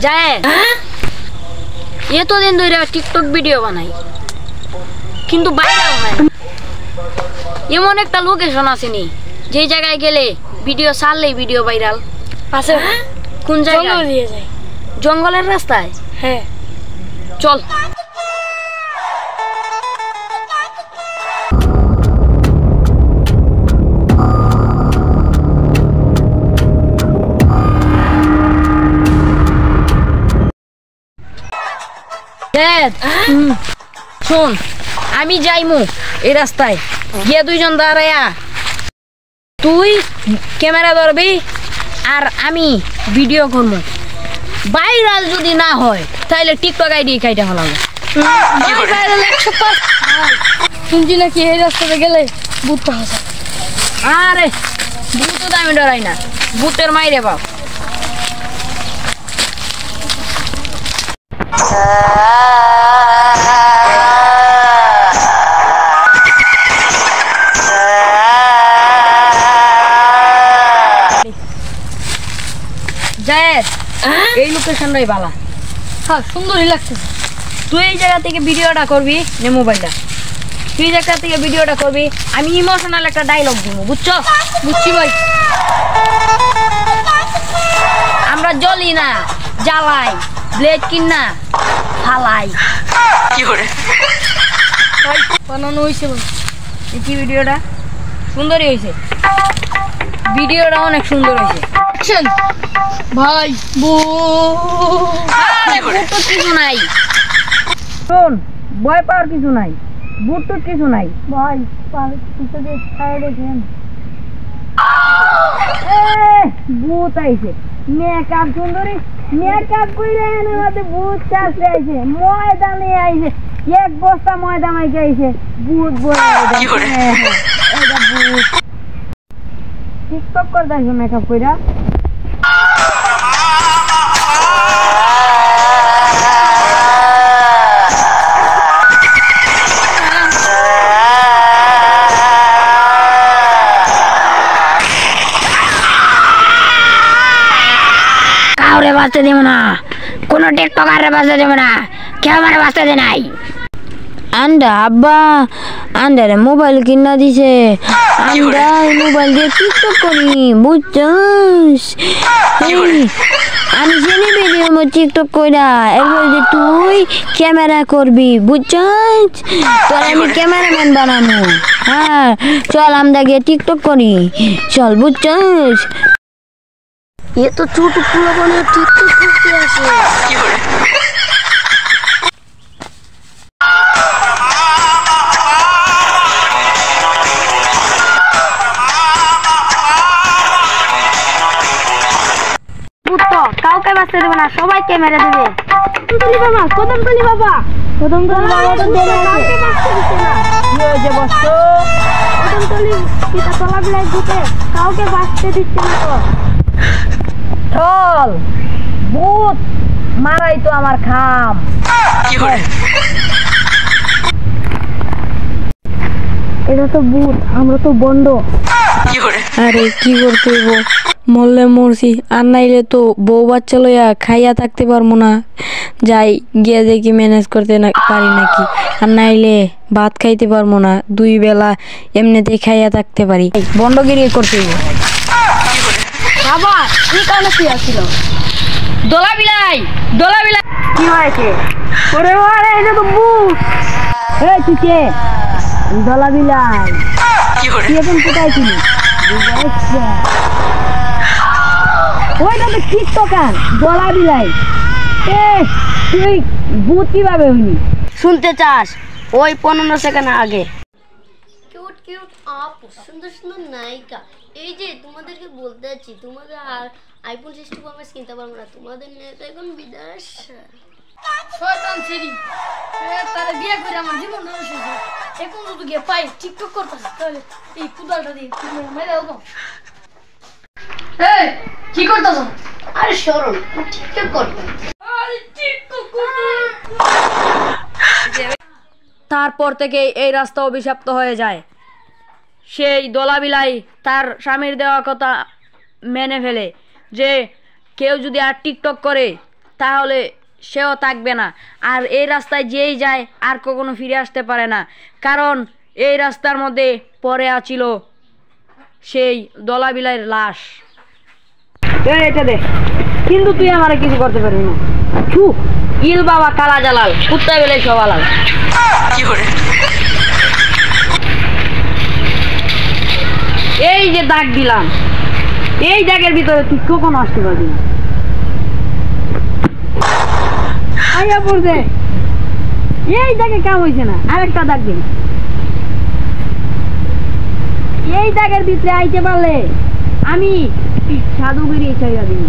যায় এতদিন ধরে টিকটক ভিডিও বানাই কিন্তু ভাইরাল হয় না। এমন একটা লোকেশন আসেনি যে জায়গায় গেলে ভিডিও ছাড়লেই ভিডিও ভাইরাল আছে। কোন জায়গায়? জঙ্গলের রাস্তায়। হ্যাঁ চল। শোন আমি যাইমু এই রাস্তায় গিয়ে দুইজন দাঁড়ায়া তুই ক্যামেরা ধরবি আর আমি ভিডিও করবো। ভাইরাল যদি না হয় তাহলে টিকটক আইডি কাইটা হলাম। শুনছি নাকি এই রাস্তাতে গেলে ভূত পাওয়া যায়। আরে ভূত তো আমি ডরাই না, ভূতের মাইরে বাপ। এই লোকেশনটাই ভালো। হ্যাঁ সুন্দরই লাগছে। তুই এই জায়গা থেকে ভিডিওটা করবি নে মোবাইলটা, তুই এই জায়গা থেকে ভিডিওটা করবি, আমি ইমোশনাল একটা ডায়লগ দিব, বুঝছো? বুঝছি ভাই। আমরা জ্বলি না, জ্বালাই, ব্লেড কিনা ফালাই। কি করে বানানো হয়েছে কি? ভিডিওটা সুন্দরই হয়েছে, ভিডিওটা অনেক সুন্দর হয়েছে। ভাই কিছু নাই, শোন ভয় পাওয়ার কিছু নাই, বুট টুট কিছু নাই ভাই। ভূত আইছে, মেকআপ সুন্দরী মেকআপ কইরে এনে মধ্যে ভূত চাষে আইছে, ময়দানে আইছে, এক বস্তা ময়দা মাইকে আইছে, ভূত বলে এটা ভূত। টিকটক করতে আইছে মেকআপ কইরা। কাউরে বাঁচতে দেব না, কোনো টিকটকারে বাঁচতে দেব না, কেউ মানে বাঁচতে দে নাই। আন্ডা আব্বা আন্ডারে মোবাইল কিনা দিছে, আমরা মোবাইল দিয়ে টিকটক করি, বুঝছস? আমি জেনে ভিডিও টিকটক কইরা এরপর যে তুই ক্যামেরা করবি, বুঝছস? তোর আমি ক্যামেরাম্যান বানাবো। হ্যাঁ চল আমরা গিয়ে টিকটক করি, চল, বুঝছস? এ তো ছোট পুরো বনে টিকটক করতে আসে। কাউকে বাঁচতে দেবে না, সবাইকে মেরে দেবে। কদমতলি বাবা, কদমতলি বাবা তো দেবে কাউকে বাঁচতে দিচ্ছে না। কি হয়েছে বস্ত? কদমতলি পিতা তলা বিলাক দিতে কাউকে বাঁচতে দিচ্ছে না। তো চল, ভূত মারাই তো আমার খাম। এটা তো ভূত, আমরা তো বন্ড। আরে কি করতে হইব, মরলে মরছি, আর নাইলে তো বউ বাচ্চা লইয়া খাইয়া থাকতে পারবো না। যাই গিয়ে দেখি ম্যানেজ করতে পারি নাকি, আর নাইলে ভাত খাইতে পারবো না, 2 বেলা এমনিতে খাইয়া থাকতে পারি। বন্ডগিরি করতে হইব। বাবা কি কারণে কি আসছিল? দোলা বিলাই, দোলা বিলাই। কি হয়েছে? ওরে ওরে এটা তো ভূত। এই তুই কে? দোলা বিলাই। তুই এখন কোথায় ছিলি? ওইটা তো টিকটকার দোলা বিলাই। তুই ভূত কিভাবে হইলি? শুনতে চাস? ওই 15 সেকেন্ড আগে কিউট কিউট আপু, সুন্দর সুন্দর নায়িকা। এই যে তোমাদেরকে বলতে যাচ্ছি, তোমাদের আর আইফোন 60 প্রো ম্যাক্স কিনতে পারবো না, তোমাদের নেট এখন বিদেশ। শয়তান ছেড়ি তাহলে বিয়ে করে আমার জীবন নষ্ট হয়েছে। এখন তো গিয়ে পাই টিকটক করতেছে, তাহলে এই কুদালটা দিয়ে মেরে দেবো। এই কি করতেছ? আরে সরল টিকটক করবে। তারপর থেকে এই রাস্তা অভিশপ্ত হয়ে যায়। সেই দোলাবিলাই তার স্বামীর দেওয়া কথা মেনে ফেলে যে কেউ যদি আর টিকটক করে তাহলে সেও থাকবে না। আর এই রাস্তায় যেই যায় আর কখনো ফিরে আসতে পারে না, কারণ এই রাস্তার মধ্যে পড়ে আছিল সেই দলাবিলাইয়ের লাশ। এটা দে, কিন্তু তুই আমার কিছু করতে পারবি না। ছু ইল বাবা কালা জালাল, কুত্তা বেলে সবালাল। এই যে দাগ দিলাম, এই দাগের ভিতরে তুই কখনো আসতে পারবি না। আইয়া পড়ছে, এই দাগে কাম হয়েছে না, আরেকটা দাগ দিন। এই দাগের ভিতরে আইতে পারলে আমি সাধু বেরিয়ে চাইয়া দিই।